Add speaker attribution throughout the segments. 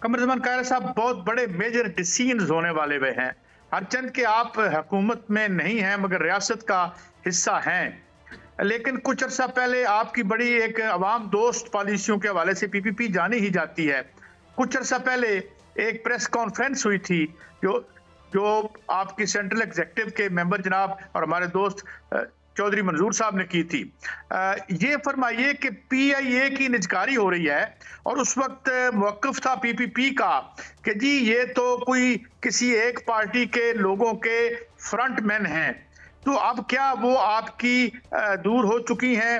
Speaker 1: कमर कायरा साहब, बहुत बड़े मेजर डिसीजन होने वाले हुए हैं। हरचंद के आप हुकूमत में नहीं हैं मगर रियासत का हिस्सा हैं। लेकिन कुछ अर्सा पहले आपकी बड़ी एक अवाम दोस्त पॉलिसियों के हवाले से पीपीपी जानी ही जाती है। कुछ अर्सा पहले एक प्रेस कॉन्फ्रेंस हुई थी जो जो आपकी सेंट्रल एग्जीक्यूटिव के मेंबर जनाब और हमारे दोस्त चौधरी मंजूर साहब ने की थी। ये फरमाइए कि पीआईए की निजकारी हो रही है और उस वक्त मौक़िफ़ था पीपीपी का कि जी ये तो कोई किसी एक पार्टी के लोगों के फ्रंटमैन हैं। तो अब क्या वो आपकी दूर हो चुकी हैं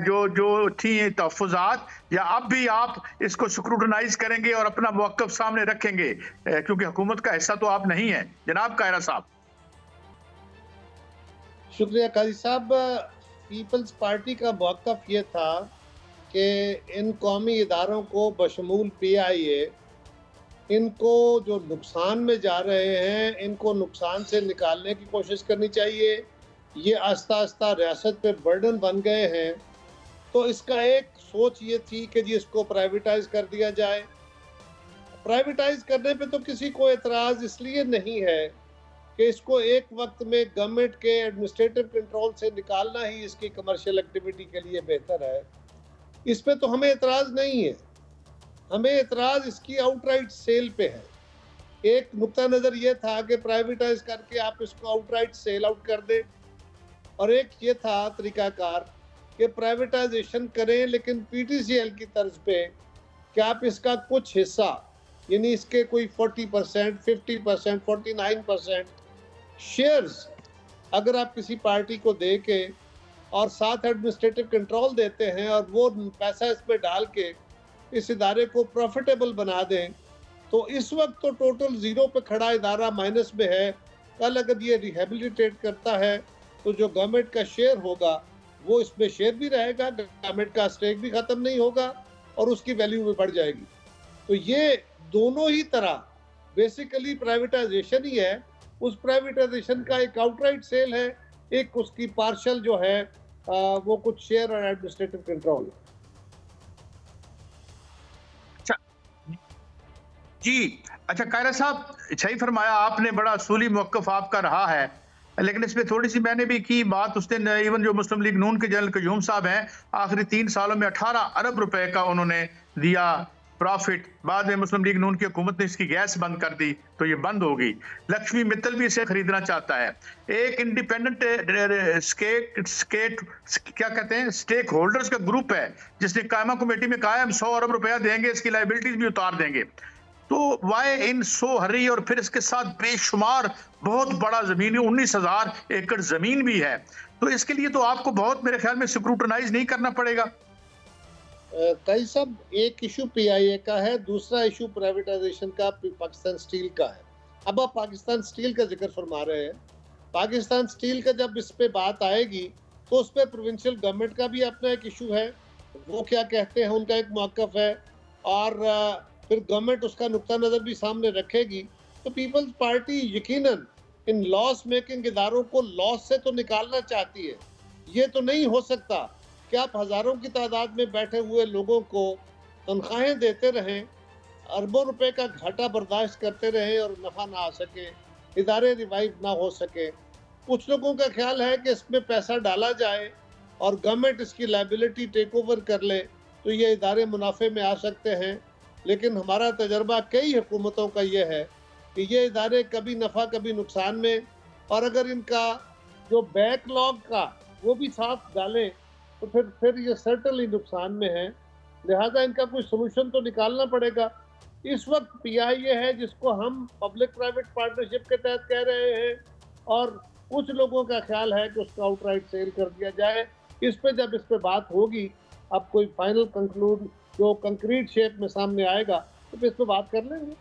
Speaker 1: जो जो थी तहफ़्फ़ुज़ात, या अब भी आप इसको स्क्रूटनाइज करेंगे और अपना मौक़िफ़ सामने रखेंगे क्योंकि हुकूमत का हिस्सा तो आप नहीं हैं जनाब कायरा साहब?
Speaker 2: शुक्रिया काजी साहब। पीपल्स पार्टी का मौक़िफ़ ये था कि इन कौमी इदारों को बशमूल पीआईए इनको जो नुकसान में जा रहे हैं, इनको नुकसान से निकालने की कोशिश करनी चाहिए। ये आस्ता आस्ता रियासत पे बर्डन बन गए हैं, तो इसका एक सोच ये थी कि जी इसको प्राइवेटाइज़ कर दिया जाए। प्राइवेटाइज़ करने पे तो किसी को एतराज़ इसलिए नहीं है कि इसको एक वक्त में गवर्नमेंट के एडमिनिस्ट्रेटिव कंट्रोल से निकालना ही इसकी कमर्शियल एक्टिविटी के लिए बेहतर है। इस पे तो हमें एतराज़ नहीं है, हमें एतराज़ इसकी आउटराइट सेल पे है। एक नुक्ता नज़र ये था कि प्राइवेटाइज करके आप इसको आउटराइट सेल आउट कर दें, और एक ये था तरीकाकार कि प्राइवेटाइजेशन करें लेकिन पीटीसीएल की तर्ज पे कि आप इसका कुछ हिस्सा, यानी इसके कोई 40%, 50%, 49% शेयर्स अगर आप किसी पार्टी को दे के और साथ एडमिनिस्ट्रेटिव कंट्रोल देते हैं और वो पैसा इसमें डाल के इस इदारे को प्रॉफिटेबल बना दें, तो इस वक्त तो टोटल ज़ीरो पे खड़ा इदारा माइनस में है। कल अगर ये रिहेबिलिटेट करता है तो जो गवर्नमेंट का शेयर होगा वो इसमें शेयर भी रहेगा, गवर्नमेंट का स्टेक भी ख़त्म नहीं होगा और उसकी वैल्यू भी बढ़ जाएगी। तो ये दोनों ही तरह बेसिकली प्राइवेटाइजेशन ही है। उस प्राइवेटाइजेशन का एक आउटराइट सेल है, एक उसकी पार्शल जो है वो कुछ शेयर और एडमिनिस्ट्रेटिव कंट्रोल।
Speaker 1: अच्छा जी, अच्छा कायरा साहब, सही फरमाया आपने, बड़ा असूली मौक़िफ़ आपका रहा है। लेकिन इसमें थोड़ी सी मैंने भी की बात उस दिन, इवन जो मुस्लिम लीग नून के जनरल क़य्यूम साहब हैं, आखिरी 3 सालों में 18 अरब रुपए का उन्होंने दिया प्रॉफिट। बाद में मुस्लिम लीग नून की हुकूमत ने इसकी गैस बंद कर दी तो ये बंद हो गई। लक्ष्मी मित्तल भी इसे खरीदना चाहता है। एक इंडिपेंडेंट क्या कहते हैं स्टेक होल्डर्स का ग्रुप है जिसने कायमा कमेटी में कहा है हम 100 अरब रुपया देंगे, इसकी लाइबिलिटीज भी उतार देंगे। तो वाई इन सो हरी, और फिर इसके साथ बेशुमार बहुत बड़ा जमीन, 19,000 एकड़ जमीन भी है। तो इसके लिए तो आपको बहुत मेरे ख्याल में स्क्रूटनाइज नहीं करना पड़ेगा।
Speaker 2: कई सब एक इशू पीआईए का है, दूसरा इशू प्राइवेटाइजेशन का पाकिस्तान स्टील का है। अब आप पाकिस्तान स्टील का जिक्र फरमा रहे हैं, पाकिस्तान स्टील का जब इस पे बात आएगी तो उस पर प्रोविंशियल गवर्नमेंट का भी अपना एक इशू है, वो क्या कहते हैं उनका एक मौक़िफ़ है, और फिर गवर्नमेंट उसका नुक्ता नज़र भी सामने रखेगी। तो पीपल्स पार्टी यकीनन इन लॉस मेकिंग इदारों को लॉस से तो निकालना चाहती है। ये तो नहीं हो सकता कि आप हज़ारों की तादाद में बैठे हुए लोगों को तनख्वाहें देते रहें, अरबों रुपए का घाटा बर्दाश्त करते रहें और नफ़ा ना आ सके, इदारे रिवाइव ना हो सके। कुछ लोगों का ख्याल है कि इसमें पैसा डाला जाए और गवर्नमेंट इसकी लायबिलिटी टेक ओवर कर ले तो ये इदारे मुनाफे में आ सकते हैं। लेकिन हमारा तजर्बा कई हुकूमतों का ये है कि ये इदारे कभी नफ़ा कभी नुकसान में, और अगर इनका जो बैकलॉग का वो भी साथ डालें तो फिर ये सर्टनली नुकसान में है। लिहाजा इनका कोई सोल्यूशन तो निकालना पड़ेगा। इस वक्त पीआईए है जिसको हम पब्लिक प्राइवेट पार्टनरशिप के तहत कह रहे हैं, और कुछ लोगों का ख्याल है कि उसको आउटराइट सेल कर दिया जाए। इस पे जब इस पे बात होगी, अब कोई फाइनल कंक्लूड जो कंक्रीट शेप में सामने आएगा तो फिर इस पे बात कर लेंगे।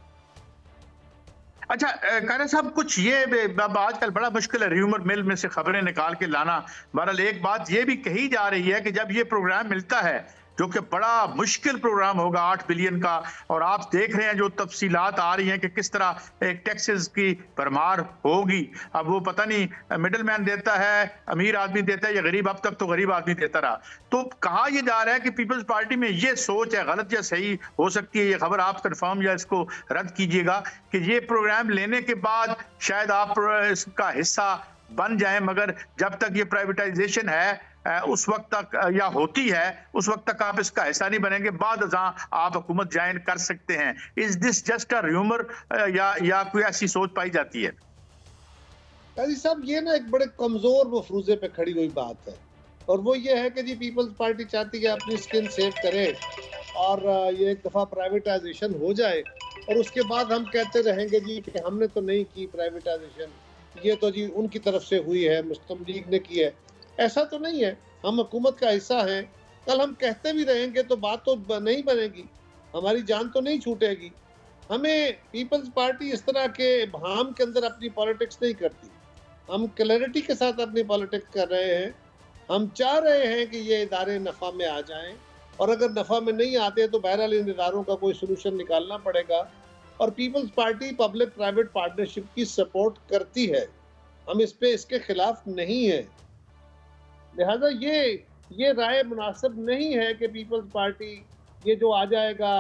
Speaker 1: अच्छा कायरा साहब, कुछ ये अब आजकल बड़ा मुश्किल है र्यूमर मिल में से खबरें निकाल के लाना। बहरहाल एक बात ये भी कही जा रही है कि जब ये प्रोग्राम मिलता है जो कि बड़ा मुश्किल प्रोग्राम होगा 8 बिलियन का। और आप देख रहे हैं जो तफसीलात आ रही हैं कि किस तरह एक टैक्सेस की भरमार होगी। अब वो पता नहीं मिडल मैन देता है, अमीर आदमी देता है या गरीब, अब तक तो गरीब आदमी देता रहा। तो कहा यह जा रहा है कि पीपल्स पार्टी में ये सोच है, गलत या सही हो सकती है, ये खबर आप कंफर्म या इसको रद्द कीजिएगा, कि ये प्रोग्राम लेने के बाद शायद आप इसका हिस्सा बन जाएं, मगर जब तक ये प्राइवेटाइजेशन है उस वक्त तक या होती है उस वक्त तक आप इसका हिस्सा नहीं बनेंगे, बाद आप हुकूमत ज्वाइन कर सकते हैं। Is this just a rumour या कोई ऐसी सोच पाई जाती है?
Speaker 2: काजी साहब, ये ना एक बड़े कमजोर मफरूजे पे खड़ी हुई बात है, और वो ये है कि जी पीपल्स पार्टी चाहती है अपनी स्किन सेव करे और ये एक दफा प्राइवेटाइजेशन हो जाए और उसके बाद हम कहते रहेंगे जी कि हमने तो नहीं की प्राइवेटाइजेशन, ये तो जी उनकी तरफ से हुई है, मुस्लिम लीग ने की है। ऐसा तो नहीं है, हम हुकूमत का हिस्सा हैं। कल हम कहते भी रहेंगे तो बात तो नहीं बनेगी, हमारी जान तो नहीं छूटेगी। हमें पीपल्स पार्टी इस तरह के भाम के अंदर अपनी पॉलिटिक्स नहीं करती, हम क्लैरिटी के साथ अपनी पॉलिटिक्स कर रहे हैं। हम चाह रहे हैं कि ये इदारे नफ़ा में आ जाएं, और अगर नफ़ा में नहीं आते तो बहरहाल इन इदारों का कोई सोल्यूशन निकालना पड़ेगा। और people's party public private partnership की सपोर्ट करती है, हम इस पे इसके खिलाफ नहीं है। लिहाजा ये राय मुनासिब नहीं है कि पीपल्स पार्टी ये जो आ जाएगा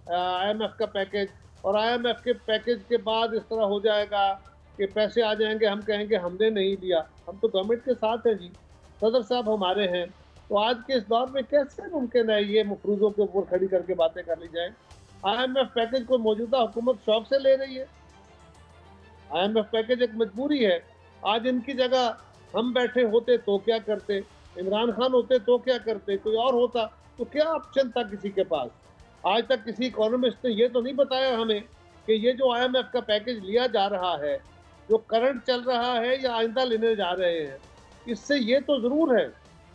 Speaker 2: IMF का पैकेज, और IMF के पैकेज के बाद इस तरह हो जाएगा कि पैसे आ जाएंगे, हम कहेंगे हमने नहीं लिया। हम तो गवर्नमेंट के साथ हैं जी, सदर साहब हमारे हैं। तो आज के इस दौर में कैसे मुमकिन है ये मफरूजों के ऊपर खड़ी करके बातें कर ली जाए? IMF पैकेज को मौजूदा हुकूमत शौक से ले रही है। IMF पैकेज एक मजबूरी है। आज इनकी जगह हम बैठे होते तो क्या करते, इमरान खान होते तो क्या करते, कोई और होता तो क्या ऑप्शन था किसी के पास? आज तक किसी इकोनॉमिस्ट ने ये तो नहीं बताया हमें कि ये जो IMF का पैकेज लिया जा रहा है, जो करंट चल रहा है या आइंदा लेने जा रहे हैं, इससे ये तो ज़रूर है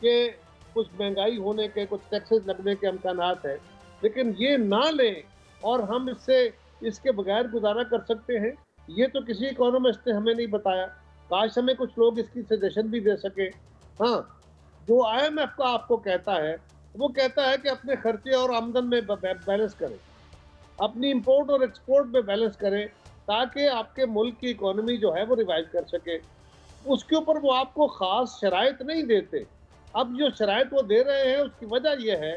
Speaker 2: कि कुछ महंगाई होने के, कुछ टैक्सेस लगने के इम्कानात है, लेकिन ये ना लें और हम इसके बगैर गुजारा कर सकते हैं, ये तो किसी इकोनॉमिस्ट ने हमें नहीं बताया। काश हमें कुछ लोग इसकी सजेशन भी दे सके। हाँ, जो IMF का आपको कहता है, वो कहता है कि अपने खर्चे और आमदन में बैलेंस करें, अपनी इंपोर्ट और एक्सपोर्ट में बैलेंस करें, ताकि आपके मुल्क की इकोनॉमी जो है वो रिवाइव कर सके। उसके ऊपर वो आपको ख़ास शराइत नहीं देते। अब जो शराइत वो दे रहे हैं उसकी वजह यह है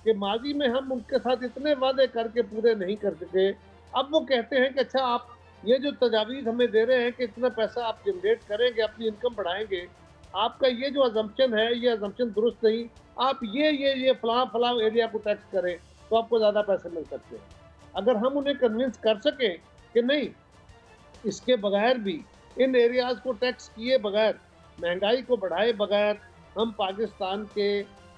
Speaker 2: कि माजी में हम उनके साथ इतने वादे करके पूरे नहीं कर सके। अब वो कहते हैं कि अच्छा, आप ये जो तजावीज़ हमें दे रहे हैं कि इतना पैसा आप जनरेट करेंगे, अपनी इनकम बढ़ाएंगे, आपका ये जो अजम्पशन है ये अजम्पशन दुरुस्त नहीं, आप ये फलां एरिया को टैक्स करें तो आपको ज़्यादा पैसे मिल सकते हैं। अगर हम उन्हें कन्विंस कर सकें कि नहीं, इसके बगैर भी, इन एरियाज़ को टैक्स किए बगैर, महंगाई को बढ़ाए बगैर हम पाकिस्तान के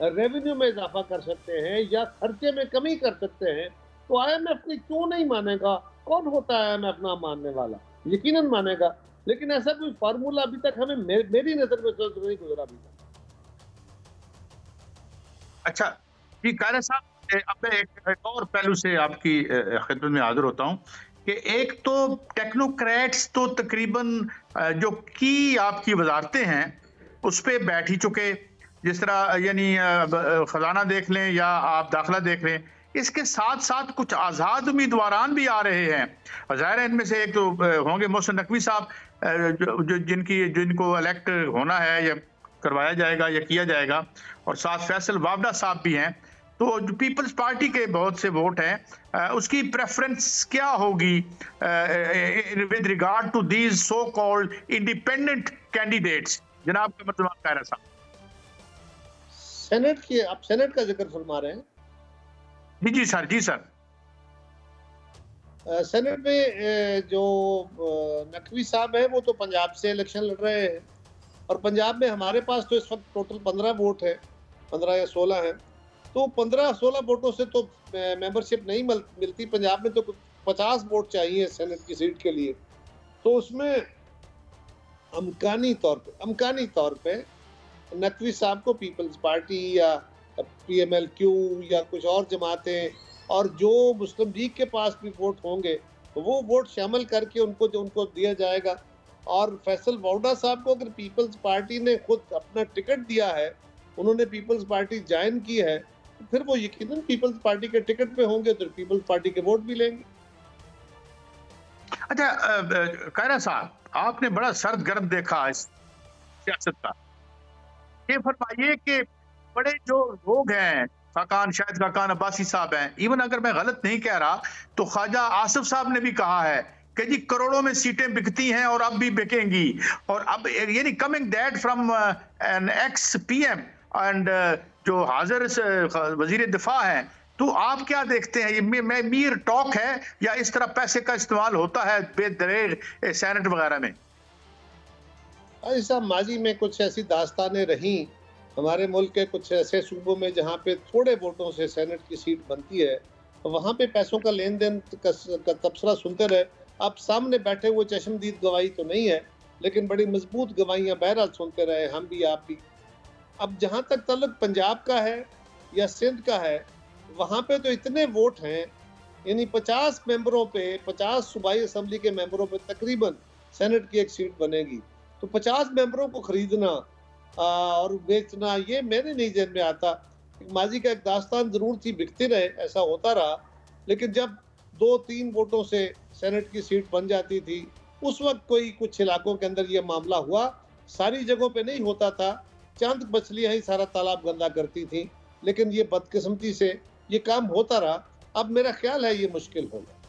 Speaker 2: रेवेन्यू में इजाफा कर सकते हैं या खर्चे में कमी कर सकते हैं, तो IMF की क्यों नहीं मानेगा? कौन होता है IMF ना मानने वाला? यकीनन मानेगा, लेकिन ऐसा कोई फार्मूला अभी तक हमें मेरी नजर में तो नहीं गुजरा अभी तक।
Speaker 1: अच्छा जी, कायरा साहब, अब मैं एक और पहलू से आपकी खिदमत में हाजिर होता हूँ कि एक तो टेक्नोक्रेट्स तो तकरीबन जो की आपकी वजारतें हैं उस पर बैठ ही चुके, जिस तरह यानी खजाना देख लें या आप दाखिला देख लें। इसके साथ साथ कुछ आज़ाद उम्मीदवारान भी आ रहे हैं। ज़ाहिर है इनमें से एक तो होंगे मोहसिन नकवी साहब, जिनको इलेक्ट होना है या करवाया जाएगा या किया जाएगा, और साथ फैसल वावडा साहब भी हैं। तो जो पीपल्स पार्टी के बहुत से वोट हैं, उसकी प्रेफरेंस क्या होगी with regard to these so called independent candidates? जनाब का मतलब कह रहा साहब,
Speaker 2: आप सेनेट का जिक्र फरमा रहे हैं?
Speaker 1: जी सर, जी सर।
Speaker 2: सेनेट में जो नकवी साहब है वो तो पंजाब से इलेक्शन लड़ रहे हैं, और पंजाब में हमारे पास तो इस वक्त टोटल 15 वोट है, 15 या 16 हैं। तो 15-16 वोटों से तो मेंबरशिप नहीं मिलती। पंजाब में तो 50 वोट चाहिए सेनेट की सीट के लिए। तो उसमें अमकानी तौर पे नकवी साहब को पीपल्स पार्टी या PMLQ या कुछ और जमातें, और जो मुस्लिम लीग के पास भी वोट होंगे तो वो वोट शामिल करके उनको दिया जाएगा। और फैसल वावडा साहब को अगर पीपल्स पार्टी ने खुद अपना टिकट दिया है, उन्होंने पीपल्स पार्टी ज्वाइन की है, फिर वो यकीनन पीपल्स पार्टी के टिकट पे होंगे तो पीपल्स पार्टी के वोट भी लेंगे।
Speaker 1: अच्छा, खैरा साहब, आपने बड़ा सर्द गर्म देखा इस सियासत का। ये फरमाइए कि बड़े जो लोग हैं, शायद खाकान अब्बासी साहब हैं, इवन अगर मैं गलत नहीं कह रहा तो ख्वाजा आसिफ साहब ने भी कहा है कि जी करोड़ों में सीटें बिकती हैं और अब भी बिकेंगी। और अब यानी coming that from an ex PM and जो हाजिर वजीर दिफा हैं, तो आप क्या देखते हैं, ये मीर टॉक है या इस तरह पैसे का इस्तेमाल होता है बेदरेग सेनेट वगैरह में?
Speaker 2: ऐसा माजी में कुछ ऐसी दास्तानें रहीं हमारे मुल्क के कुछ ऐसे सूबों में जहाँ पे थोड़े वोटों से सेनेट की सीट बनती है, तो वहाँ पे पैसों का लेन देन का तबसरा सुनते रहे। अब सामने बैठे हुए चश्मदीद गवाही तो नहीं है, लेकिन बड़ी मजबूत गवाहियाँ बहरहाल सुनते रहे, हम भी आप भी। अब जहाँ तक तल्लुक पंजाब का है या सिंध का है, वहाँ पे तो इतने वोट हैं, यानी 50 मेंबरों पे, 50 सूबाई असम्बली के मेंबरों पे तकरीबन सेनेट की एक सीट बनेगी। तो 50 मेंबरों को खरीदना और बेचना, ये मेरे नहीं ज़हन में आता। माजी का एक दास्तान ज़रूर थी, बिकते रहे, ऐसा होता रहा, लेकिन जब 2-3 वोटों से सेनेट की सीट बन जाती थी, उस वक्त कोई कुछ इलाकों के अंदर ये मामला हुआ। सारी जगहों पे नहीं होता था, चंद मछलियाँ ही सारा तालाब गंदा करती थी, लेकिन ये बदकिस्मती से ये काम होता रहा। अब मेरा ख्याल है ये मुश्किल होगा।